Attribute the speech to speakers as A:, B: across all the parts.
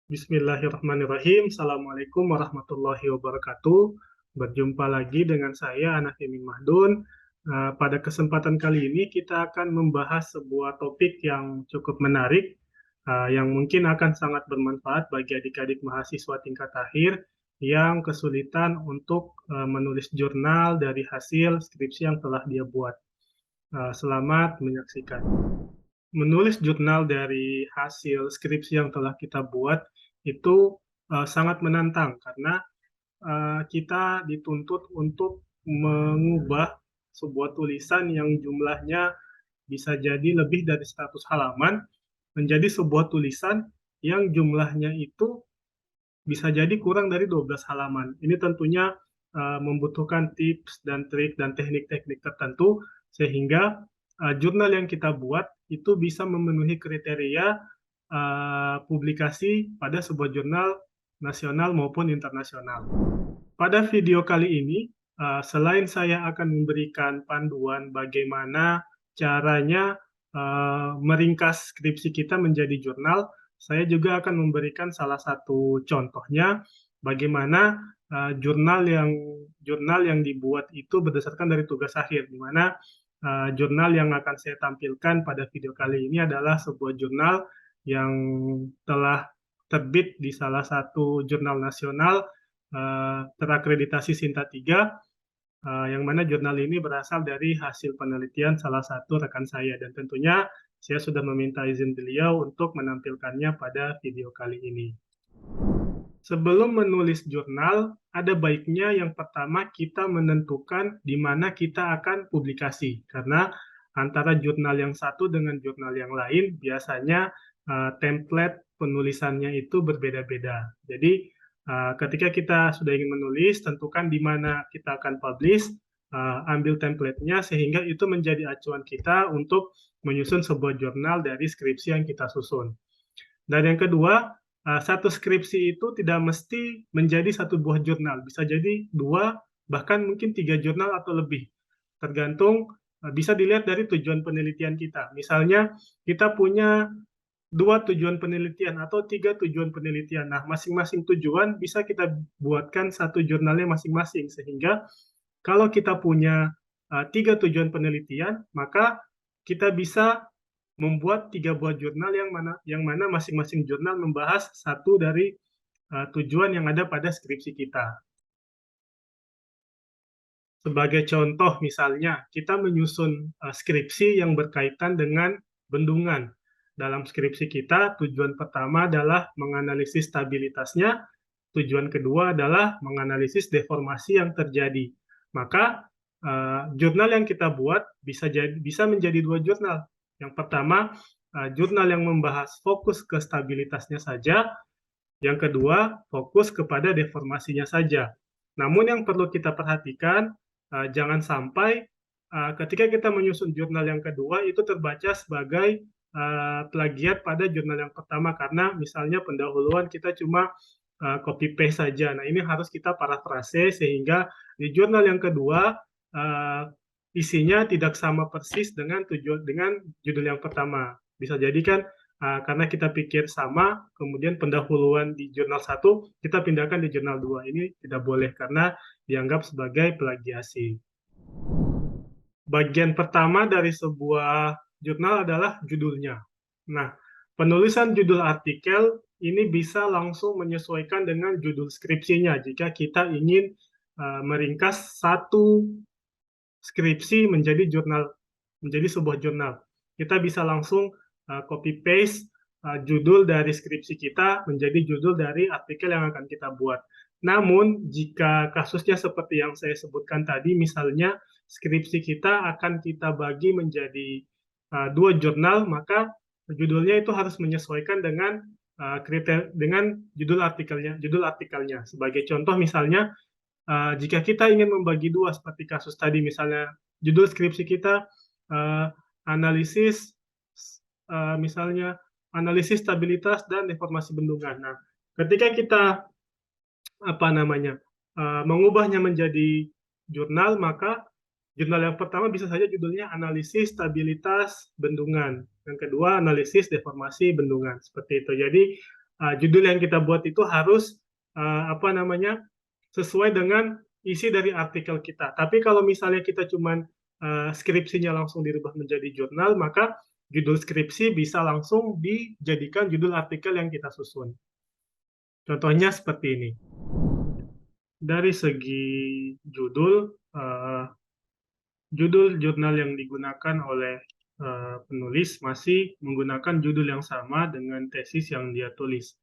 A: Bismillahirrahmanirrahim. Assalamualaikum warahmatullahi wabarakatuh. Berjumpa lagi dengan saya, Anak Emin Mahdun. Pada kesempatan kali ini kita akan membahas sebuah topik yang cukup menarik, yang mungkin akan sangat bermanfaat bagi adik-adik mahasiswa tingkat akhir yang kesulitan untuk menulis jurnal dari hasil skripsi yang telah dia buat. Selamat menyaksikan. Menulis jurnal dari hasil skripsi yang telah kita buat itu sangat menantang karena kita dituntut untuk mengubah sebuah tulisan yang jumlahnya bisa jadi lebih dari 100 halaman menjadi sebuah tulisan yang jumlahnya itu bisa jadi kurang dari 12 halaman. Ini tentunya membutuhkan tips dan trik dan teknik-teknik tertentu sehingga jurnal yang kita buat itu bisa memenuhi kriteria publikasi pada sebuah jurnal nasional maupun internasional. Pada video kali ini, selain saya akan memberikan panduan bagaimana caranya meringkas skripsi kita menjadi jurnal, saya juga akan memberikan salah satu contohnya bagaimana jurnal yang dibuat itu berdasarkan dari tugas akhir, di mana jurnal yang akan saya tampilkan pada video kali ini adalah sebuah jurnal yang telah terbit di salah satu jurnal nasional terakreditasi Sinta 3, yang mana jurnal ini berasal dari hasil penelitian salah satu rekan saya, dan tentunya saya sudah meminta izin beliau untuk menampilkannya pada video kali ini. Sebelum menulis jurnal, ada baiknya yang pertama kita menentukan di mana kita akan publikasi, karena antara jurnal yang satu dengan jurnal yang lain biasanya template penulisannya itu berbeda-beda. Jadi ketika kita sudah ingin menulis, tentukan di mana kita akan publish, ambil template-nya sehingga itu menjadi acuan kita untuk menyusun sebuah jurnal dari skripsi yang kita susun. Dan yang kedua, satu skripsi itu tidak mesti menjadi satu buah jurnal, bisa jadi 2, bahkan mungkin 3 jurnal atau lebih. Tergantung, bisa dilihat dari tujuan penelitian kita. Misalnya, kita punya 2 tujuan penelitian atau 3 tujuan penelitian. Nah, masing-masing tujuan bisa kita buatkan satu jurnalnya masing-masing, sehingga kalau kita punya 3 tujuan penelitian, maka kita bisa membuat 3 buah jurnal yang mana masing-masing jurnal membahas satu dari tujuan yang ada pada skripsi kita. Sebagai contoh misalnya, kita menyusun skripsi yang berkaitan dengan bendungan. Dalam skripsi kita, tujuan pertama adalah menganalisis stabilitasnya, tujuan kedua adalah menganalisis deformasi yang terjadi. Maka, jurnal yang kita buat bisa menjadi 2 jurnal. Yang pertama, jurnal yang membahas fokus ke stabilitasnya saja, yang kedua, fokus kepada deformasinya saja. Namun yang perlu kita perhatikan, jangan sampai ketika kita menyusun jurnal yang kedua itu terbaca sebagai plagiat pada jurnal yang pertama, karena misalnya pendahuluan kita cuma copy paste saja. Nah, ini harus kita parafrase sehingga di jurnal yang kedua isinya tidak sama persis dengan judul yang pertama. Bisa jadi kan karena kita pikir sama, kemudian pendahuluan di jurnal 1 kita pindahkan di jurnal 2. Ini tidak boleh karena dianggap sebagai plagiasi. Bagian pertama dari sebuah jurnal adalah judulnya. Nah, penulisan judul artikel ini bisa langsung menyesuaikan dengan judul skripsinya jika kita ingin meringkas satu skripsi menjadi sebuah jurnal. Kita bisa langsung copy paste judul dari skripsi kita menjadi judul dari artikel yang akan kita buat. Namun, jika kasusnya seperti yang saya sebutkan tadi, misalnya skripsi kita akan kita bagi menjadi 2 jurnal, maka judulnya itu harus menyesuaikan dengan dengan judul artikelnya. Sebagai contoh misalnya, jika kita ingin membagi 2 seperti kasus tadi, misalnya judul skripsi kita misalnya analisis stabilitas dan deformasi bendungan. Nah, ketika kita mengubahnya menjadi jurnal, maka jurnal yang pertama bisa saja judulnya analisis stabilitas bendungan, yang kedua analisis deformasi bendungan, seperti itu. Jadi judul yang kita buat itu harus sesuai dengan isi dari artikel kita. Tapi kalau misalnya kita cuman skripsinya langsung dirubah menjadi jurnal, maka judul skripsi bisa langsung dijadikan judul artikel yang kita susun. Contohnya seperti ini. Dari segi judul, judul jurnal yang digunakan oleh penulis masih menggunakan judul yang sama dengan tesis yang dia tulis.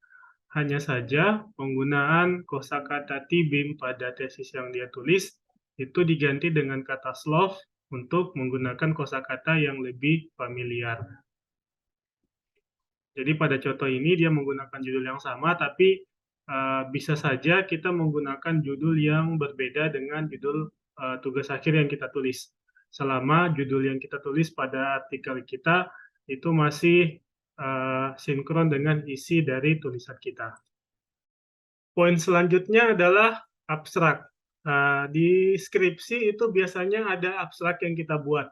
A: Hanya saja penggunaan kosakata tibim pada tesis yang dia tulis itu diganti dengan kata slov untuk menggunakan kosakata yang lebih familiar. Jadi pada contoh ini dia menggunakan judul yang sama, tapi bisa saja kita menggunakan judul yang berbeda dengan judul tugas akhir yang kita tulis. Selama judul yang kita tulis pada artikel kita itu masih sinkron dengan isi dari tulisan kita. Poin selanjutnya adalah abstrak. Di skripsi itu biasanya ada abstrak yang kita buat.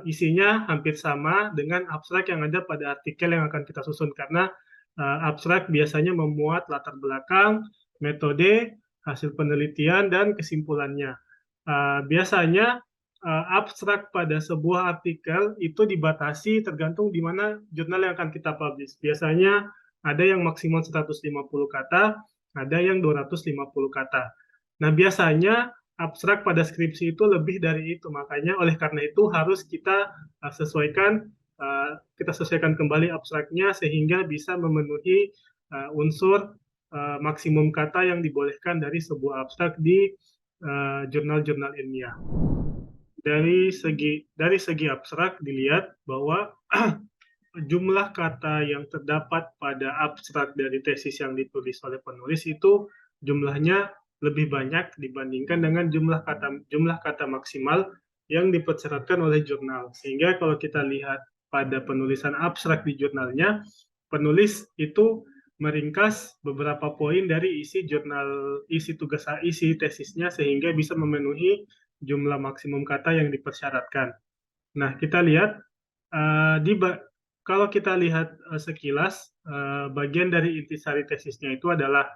A: Isinya hampir sama dengan abstrak yang ada pada artikel yang akan kita susun, karena abstrak biasanya memuat latar belakang, metode, hasil penelitian, dan kesimpulannya. Biasanya abstrak pada sebuah artikel itu dibatasi tergantung di mana jurnal yang akan kita publish. Biasanya ada yang maksimal 150 kata, ada yang 250 kata. Nah, biasanya abstrak pada skripsi itu lebih dari itu. Makanya oleh karena itu harus kita sesuaikan kembali abstraknya sehingga bisa memenuhi unsur maksimum kata yang dibolehkan dari sebuah abstrak di jurnal-jurnal ilmiah. Dari segi abstrak dilihat bahwa jumlah kata yang terdapat pada abstrak dari tesis yang ditulis oleh penulis itu jumlahnya lebih banyak dibandingkan dengan jumlah kata maksimal yang dipersyaratkan oleh jurnal. Sehingga kalau kita lihat pada penulisan abstrak di jurnalnya, penulis itu meringkas beberapa poin dari isi tesisnya sehingga bisa memenuhi jumlah maksimum kata yang dipersyaratkan. Nah, kita lihat kalau kita lihat sekilas, bagian dari intisari tesisnya itu adalah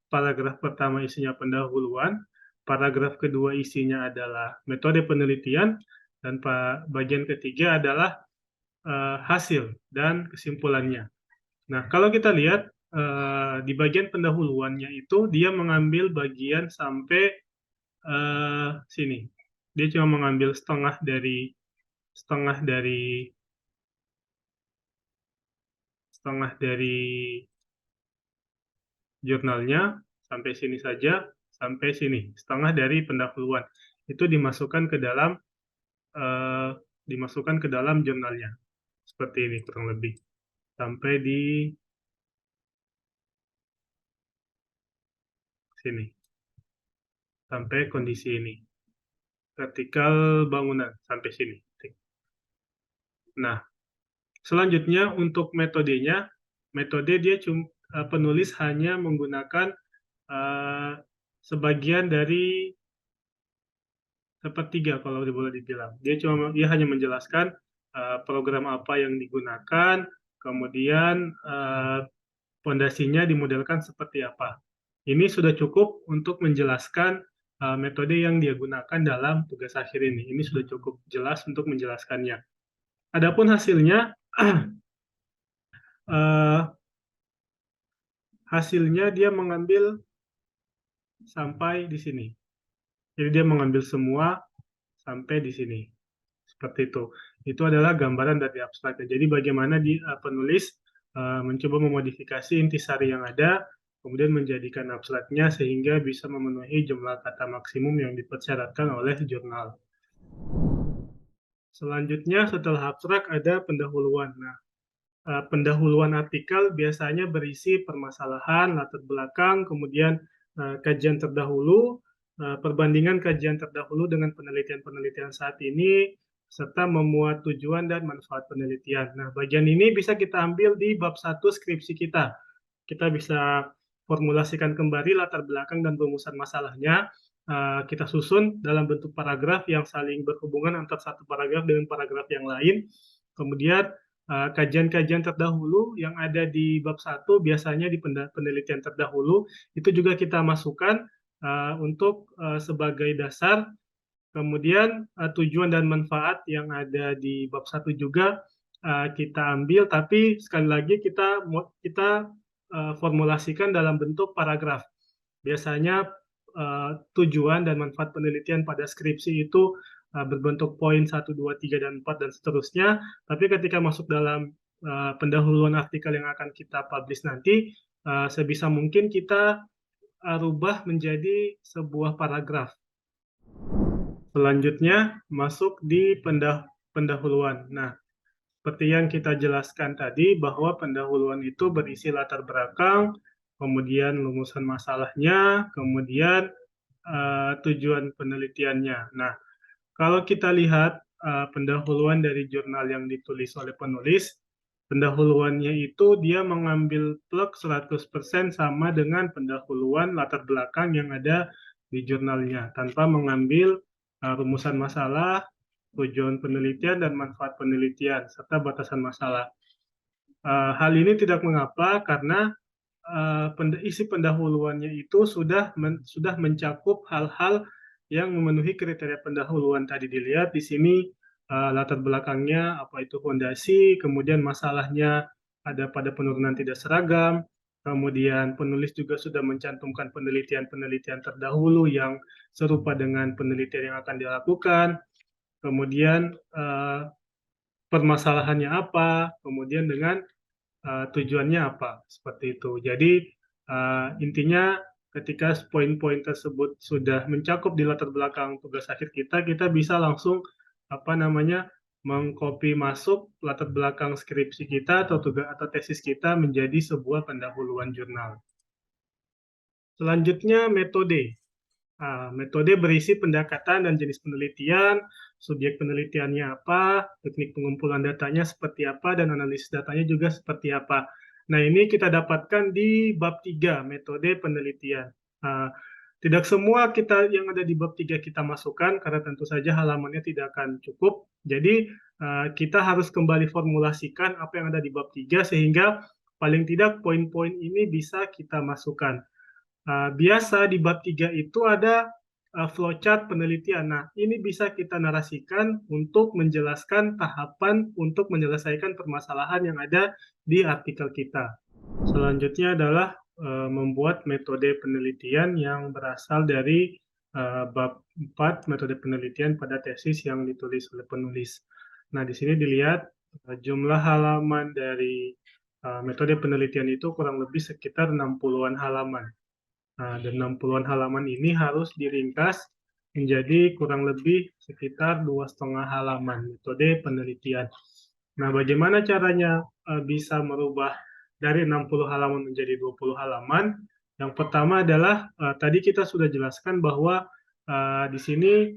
A: paragraf pertama isinya pendahuluan, paragraf kedua isinya adalah metode penelitian, dan bagian ketiga adalah hasil dan kesimpulannya. Nah, kalau kita lihat di bagian pendahuluannya itu dia mengambil bagian sampai sini. Dia cuma mengambil setengah dari jurnalnya sampai sini saja, sampai sini, setengah dari pendahuluan. Itu dimasukkan ke dalam jurnalnya. Seperti ini kurang lebih. Sampai di sini. Sampai kondisi ini. Vertikal bangunan sampai sini. Nah, selanjutnya untuk metodenya, dia penulis hanya menggunakan sebagian dari sepertiga kalau boleh dibilang. Dia hanya menjelaskan program apa yang digunakan, kemudian fondasinya dimodelkan seperti apa. Ini sudah cukup untuk menjelaskan metode yang dia gunakan dalam tugas akhir ini. Ini sudah cukup jelas untuk menjelaskannya. Adapun hasilnya, hasilnya dia mengambil sampai di sini. Jadi dia mengambil semua sampai di sini. Seperti itu. Itu adalah gambaran dari abstraknya. Jadi bagaimana penulis mencoba memodifikasi intisari yang ada, kemudian menjadikan abstraknya sehingga bisa memenuhi jumlah kata maksimum yang dipersyaratkan oleh jurnal. Selanjutnya setelah abstrak ada pendahuluan. Nah, pendahuluan artikel biasanya berisi permasalahan, latar belakang, kemudian kajian terdahulu, perbandingan kajian terdahulu dengan penelitian-penelitian saat ini, serta memuat tujuan dan manfaat penelitian. Nah, bagian ini bisa kita ambil di bab 1 skripsi kita. Kita bisa formulasikan kembali latar belakang dan rumusan masalahnya, kita susun dalam bentuk paragraf yang saling berhubungan antara satu paragraf dengan paragraf yang lain. Kemudian kajian-kajian terdahulu yang ada di bab 1 biasanya di penelitian terdahulu itu juga kita masukkan untuk sebagai dasar. Kemudian tujuan dan manfaat yang ada di bab 1 juga kita ambil, tapi sekali lagi kita formulasikan dalam bentuk paragraf. Biasanya tujuan dan manfaat penelitian pada skripsi itu berbentuk poin 1, 2, 3, dan 4, dan seterusnya. Tapi ketika masuk dalam pendahuluan artikel yang akan kita publish nanti, sebisa mungkin kita rubah menjadi sebuah paragraf. Selanjutnya masuk di pendahuluan. Nah, seperti yang kita jelaskan tadi bahwa pendahuluan itu berisi latar belakang, kemudian rumusan masalahnya, kemudian tujuan penelitiannya. Nah, kalau kita lihat pendahuluan dari jurnal yang ditulis oleh penulis, pendahuluannya itu dia mengambil plug 100% sama dengan pendahuluan latar belakang yang ada di jurnalnya, tanpa mengambil rumusan masalah, tujuan penelitian, dan manfaat penelitian, serta batasan masalah. Hal ini tidak mengapa karena isi pendahuluannya itu sudah mencakup hal-hal yang memenuhi kriteria pendahuluan tadi. Dilihat di sini latar belakangnya apa itu fondasi, kemudian masalahnya ada pada penurunan tidak seragam, kemudian penulis juga sudah mencantumkan penelitian-penelitian terdahulu yang serupa dengan penelitian yang akan dilakukan, kemudian permasalahannya apa, kemudian dengan tujuannya apa, seperti itu. Jadi intinya ketika poin-poin tersebut sudah mencakup di latar belakang tugas akhir kita, kita bisa langsung mengcopy masuk latar belakang skripsi kita atau tugas atau tesis kita menjadi sebuah pendahuluan jurnal. Selanjutnya metode. Metode berisi pendekatan dan jenis penelitian, subjek penelitiannya apa, teknik pengumpulan datanya seperti apa, dan analisis datanya juga seperti apa. Nah, ini kita dapatkan di bab 3, metode penelitian. Tidak semua yang ada di bab 3 kita masukkan, karena tentu saja halamannya tidak akan cukup. Jadi, kita harus kembali formulasikan apa yang ada di bab 3, sehingga paling tidak poin-poin ini bisa kita masukkan. Biasa di bab 3 itu ada flowchart penelitian. Nah, ini bisa kita narasikan untuk menjelaskan tahapan untuk menyelesaikan permasalahan yang ada di artikel kita. Selanjutnya adalah membuat metode penelitian yang berasal dari bab 4, metode penelitian pada tesis yang ditulis oleh penulis. Nah, di sini dilihat jumlah halaman dari metode penelitian itu kurang lebih sekitar 60-an halaman. Dan 60-an halaman ini harus diringkas menjadi kurang lebih sekitar 2,5 halaman metode penelitian. Nah, bagaimana caranya bisa merubah dari 60 halaman menjadi 20 halaman? Yang pertama adalah tadi kita sudah jelaskan bahwa di sini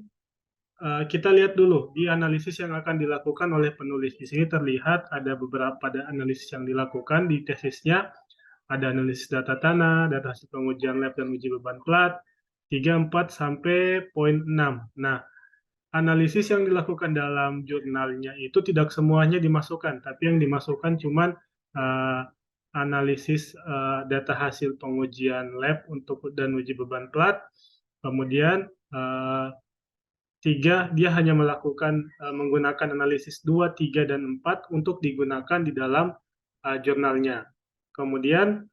A: kita lihat dulu di analisis yang akan dilakukan oleh penulis. Di sini terlihat ada beberapa analisis yang dilakukan di tesisnya. Ada analisis data tanah, data hasil pengujian lab dan uji beban plat, 3, 4, sampai poin 6. Nah, analisis yang dilakukan dalam jurnalnya itu tidak semuanya dimasukkan, tapi yang dimasukkan cuma analisis data hasil pengujian lab dan uji beban plat. Kemudian 3, dia hanya menggunakan analisis 2, 3, dan 4 untuk digunakan di dalam jurnalnya. Kemudian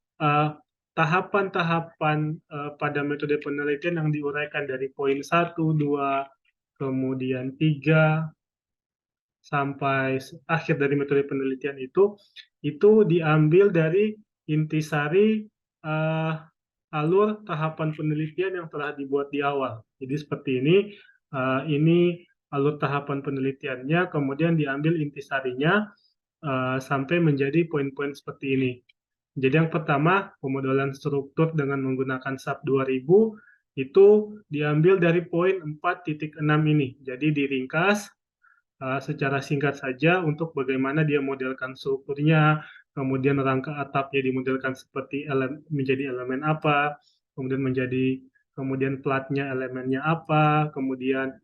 A: tahapan-tahapan pada metode penelitian yang diuraikan dari poin 1, 2, kemudian 3, sampai akhir dari metode penelitian itu diambil dari intisari alur tahapan penelitian yang telah dibuat di awal. Jadi seperti ini alur tahapan penelitiannya, kemudian diambil intisarinya sampai menjadi poin-poin seperti ini. Jadi yang pertama, pemodelan struktur dengan menggunakan SAP 2000 itu diambil dari poin 4.6 ini. Jadi diringkas secara singkat saja untuk bagaimana dia modelkan strukturnya, kemudian rangka atapnya dimodelkan seperti menjadi elemen apa, kemudian platnya elemennya apa, kemudian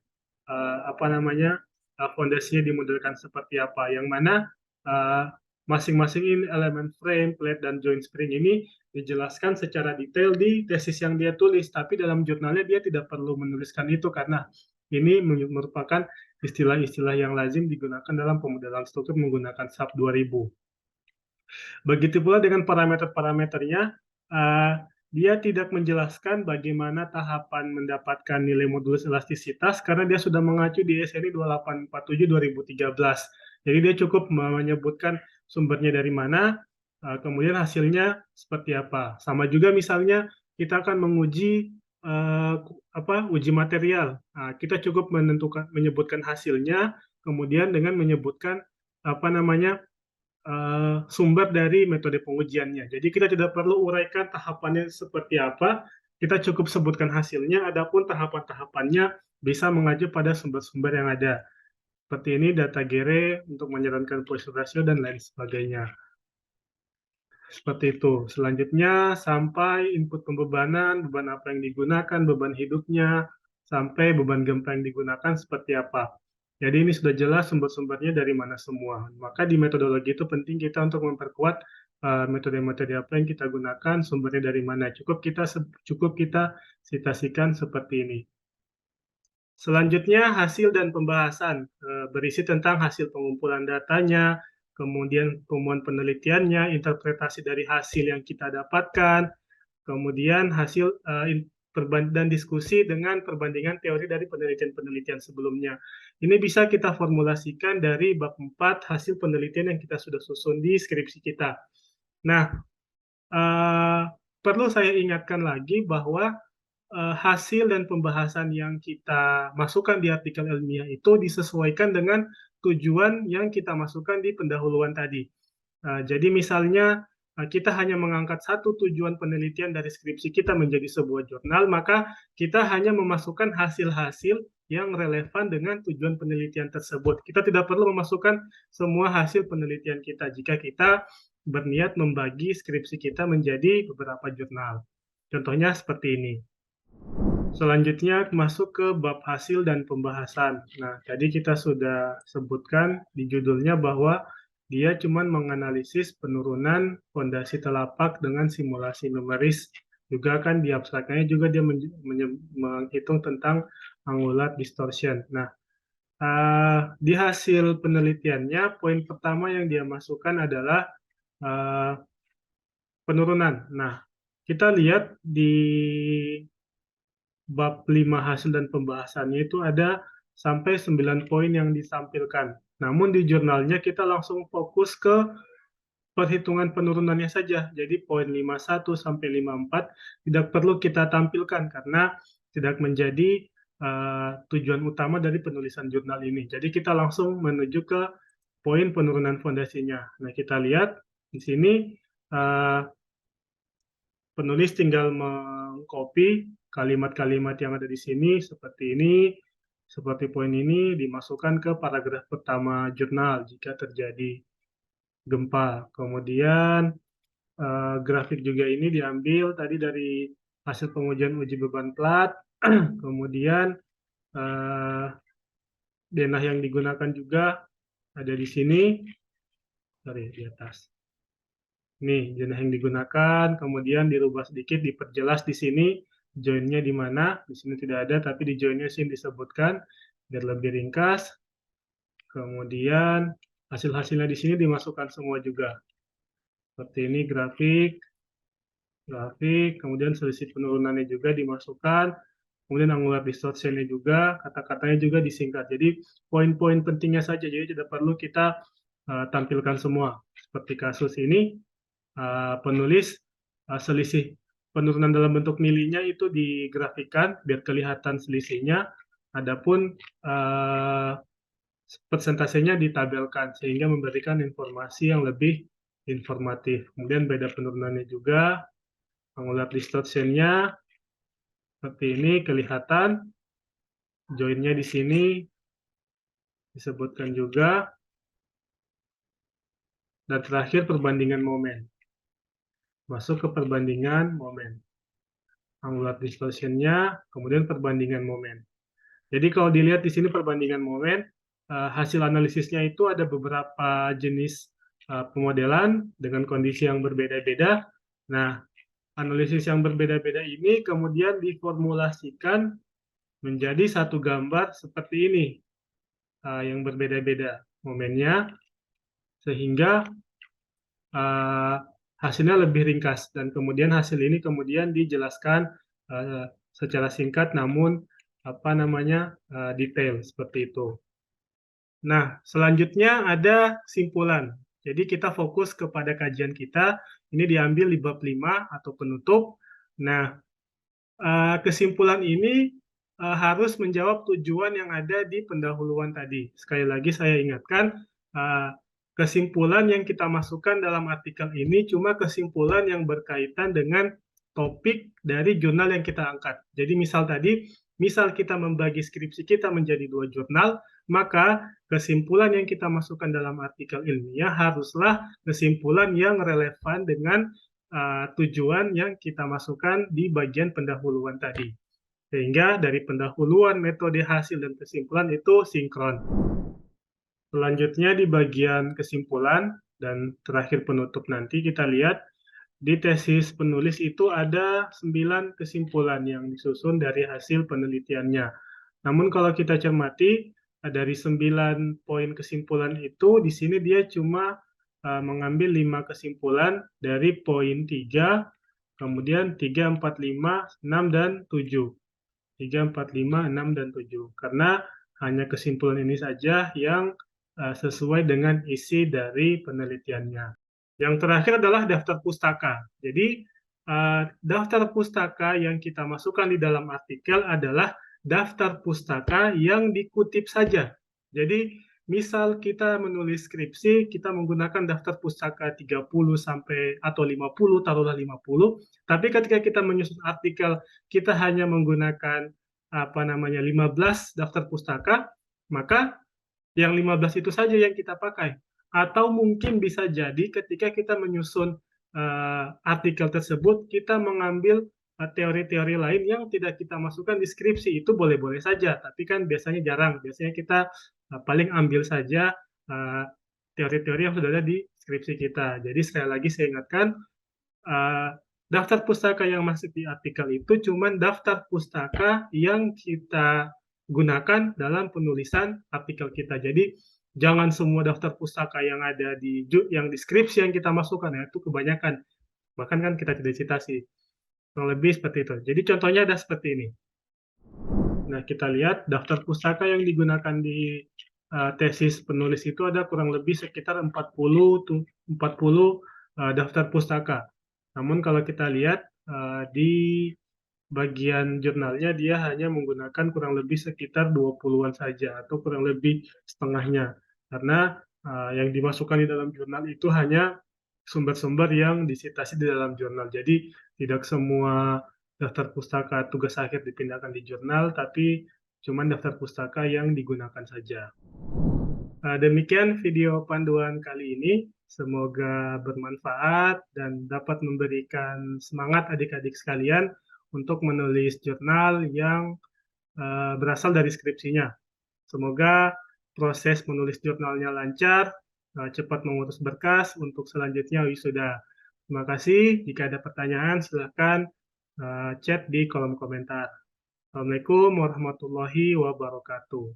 A: fondasinya dimodelkan seperti apa. Yang mana masing-masing ini elemen frame, plate, dan joint spring ini dijelaskan secara detail di tesis yang dia tulis, tapi dalam jurnalnya dia tidak perlu menuliskan itu karena ini merupakan istilah-istilah yang lazim digunakan dalam pemodelan struktur menggunakan SAP 2000. Begitu pula dengan parameter-parameternya, dia tidak menjelaskan bagaimana tahapan mendapatkan nilai modulus elastisitas karena dia sudah mengacu di SNI 2847 2013. Jadi dia cukup menyebutkan sumbernya dari mana, kemudian hasilnya seperti apa. Sama juga misalnya kita akan menguji uji material. Nah, kita cukup menyebutkan hasilnya, kemudian dengan menyebutkan sumber dari metode pengujiannya. Jadi kita tidak perlu uraikan tahapannya seperti apa, kita cukup sebutkan hasilnya, adapun tahapan-tahapannya bisa mengacu pada sumber-sumber yang ada. Seperti ini data Gere untuk menyarankan Poisson ratio dan lain sebagainya. Seperti itu. Selanjutnya sampai input pembebanan, beban apa yang digunakan, beban hidupnya, sampai beban gempa yang digunakan seperti apa. Jadi ini sudah jelas sumber-sumbernya dari mana semua. Maka di metodologi itu penting kita untuk memperkuat metode-metode apa yang kita gunakan, sumbernya dari mana. Cukup kita citasikan seperti ini. Selanjutnya hasil dan pembahasan berisi tentang hasil pengumpulan datanya, kemudian temuan penelitiannya, interpretasi dari hasil yang kita dapatkan, kemudian hasil dan diskusi dengan perbandingan teori dari penelitian-penelitian sebelumnya. Ini bisa kita formulasikan dari bab 4 hasil penelitian yang kita sudah susun di skripsi kita. Nah, perlu saya ingatkan lagi bahwa hasil dan pembahasan yang kita masukkan di artikel ilmiah itu disesuaikan dengan tujuan yang kita masukkan di pendahuluan tadi. Jadi misalnya kita hanya mengangkat satu tujuan penelitian dari skripsi kita menjadi sebuah jurnal, maka kita hanya memasukkan hasil-hasil yang relevan dengan tujuan penelitian tersebut. Kita tidak perlu memasukkan semua hasil penelitian kita jika kita berniat membagi skripsi kita menjadi beberapa jurnal. Contohnya seperti ini. Selanjutnya masuk ke bab hasil dan pembahasan. Nah, tadi kita sudah sebutkan di judulnya bahwa dia cuma menganalisis penurunan fondasi telapak dengan simulasi numeris. Juga kan di abstraknya juga dia menghitung tentang angular distortion. Nah, di hasil penelitiannya, poin pertama yang dia masukkan adalah penurunan. Nah, kita lihat di bab 5 hasil dan pembahasannya itu ada sampai 9 poin yang ditampilkan. Namun di jurnalnya kita langsung fokus ke perhitungan penurunannya saja. Jadi poin 51 sampai 54 tidak perlu kita tampilkan karena tidak menjadi tujuan utama dari penulisan jurnal ini. Jadi kita langsung menuju ke poin penurunan fondasinya. Nah, kita lihat di sini penulis tinggal mengcopy kalimat-kalimat yang ada di sini seperti ini, seperti poin ini dimasukkan ke paragraf pertama jurnal jika terjadi gempa. Kemudian grafik juga ini diambil tadi dari hasil pengujian uji beban plat. Kemudian denah yang digunakan juga ada di sini, sorry di atas. Nih, denah yang digunakan, kemudian dirubah sedikit, diperjelas di sini joinnya di mana. Di sini tidak ada, tapi di joinnya sini disebutkan biar lebih ringkas. Kemudian hasil-hasilnya di sini dimasukkan semua juga. Seperti ini grafik, kemudian selisih penurunannya juga dimasukkan, kemudian angular distortionnya juga, kata-katanya juga disingkat. Jadi poin-poin pentingnya saja, jadi tidak perlu kita tampilkan semua. Seperti kasus ini, penulis selisih penurunan dalam bentuk nilainya itu digrafikan biar kelihatan selisihnya, adapun persentasenya ditabelkan sehingga memberikan informasi yang lebih informatif. Kemudian beda penurunannya juga, angular distortionnya seperti ini kelihatan, joinnya di sini disebutkan juga, dan terakhir perbandingan momen. Masuk ke perbandingan momen. Angular distortion-nya, kemudian perbandingan momen. Jadi kalau dilihat di sini perbandingan momen, hasil analisisnya itu ada beberapa jenis pemodelan dengan kondisi yang berbeda-beda. Nah, analisis yang berbeda-beda ini kemudian diformulasikan menjadi satu gambar seperti ini, yang berbeda-beda momennya, sehingga hasilnya lebih ringkas. Dan kemudian hasil ini kemudian dijelaskan secara singkat namun detail seperti itu. Nah, selanjutnya ada kesimpulan. Jadi kita fokus kepada kajian kita. Ini diambil di bab 5 atau penutup. Nah, kesimpulan ini harus menjawab tujuan yang ada di pendahuluan tadi. Sekali lagi saya ingatkan, kesimpulan yang kita masukkan dalam artikel ini cuma kesimpulan yang berkaitan dengan topik dari jurnal yang kita angkat. Jadi misal kita membagi skripsi kita menjadi 2 jurnal, maka kesimpulan yang kita masukkan dalam artikel ilmiah haruslah kesimpulan yang relevan dengan tujuan yang kita masukkan di bagian pendahuluan tadi. Sehingga dari pendahuluan, metode, hasil, dan kesimpulan itu sinkron. Selanjutnya di bagian kesimpulan dan terakhir penutup nanti kita lihat di tesis penulis itu ada 9 kesimpulan yang disusun dari hasil penelitiannya. Namun kalau kita cermati dari 9 poin kesimpulan itu di sini dia cuma mengambil 5 kesimpulan dari poin 3, kemudian 3, 4, 5, 6, dan 7. 3, 4, 5, 6, dan 7. Karena hanya kesimpulan ini saja yang sesuai dengan isi dari penelitiannya. Yang terakhir adalah daftar pustaka. Jadi, daftar pustaka yang kita masukkan di dalam artikel adalah daftar pustaka yang dikutip saja. Jadi, misal kita menulis skripsi, kita menggunakan daftar pustaka 30 sampai atau 50, taruhlah 50, tapi ketika kita menyusun artikel, kita hanya menggunakan 15 daftar pustaka, maka yang 15 itu saja yang kita pakai. Atau mungkin bisa jadi ketika kita menyusun artikel tersebut, kita mengambil teori-teori lain yang tidak kita masukkan di skripsi. Itu boleh-boleh saja, tapi kan biasanya jarang. Biasanya kita paling ambil saja teori-teori yang sudah ada di skripsi kita. Jadi sekali lagi saya ingatkan, daftar pustaka yang masuk di artikel itu cuma daftar pustaka yang kita gunakan dalam penulisan artikel kita. Jadi jangan semua daftar pustaka yang ada di skripsi yang kita masukkan, ya, itu kebanyakan. Bahkan kan kita tidak citasi. Kurang lebih seperti itu. Jadi contohnya ada seperti ini. Nah, kita lihat daftar pustaka yang digunakan di tesis penulis itu ada kurang lebih sekitar 40 daftar pustaka. Namun kalau kita lihat di bagian jurnalnya dia hanya menggunakan kurang lebih sekitar 20-an saja atau kurang lebih setengahnya. Karena yang dimasukkan di dalam jurnal itu hanya sumber-sumber yang disitasi di dalam jurnal. Jadi tidak semua daftar pustaka tugas akhir dipindahkan di jurnal, tapi cuma daftar pustaka yang digunakan saja. Demikian video panduan kali ini. Semoga bermanfaat dan dapat memberikan semangat adik-adik sekalian untuk menulis jurnal yang berasal dari skripsinya. Semoga proses menulis jurnalnya lancar, cepat mengurus berkas untuk selanjutnya wisuda. Terima kasih. Jika ada pertanyaan, silakan chat di kolom komentar. Assalamualaikum warahmatullahi wabarakatuh.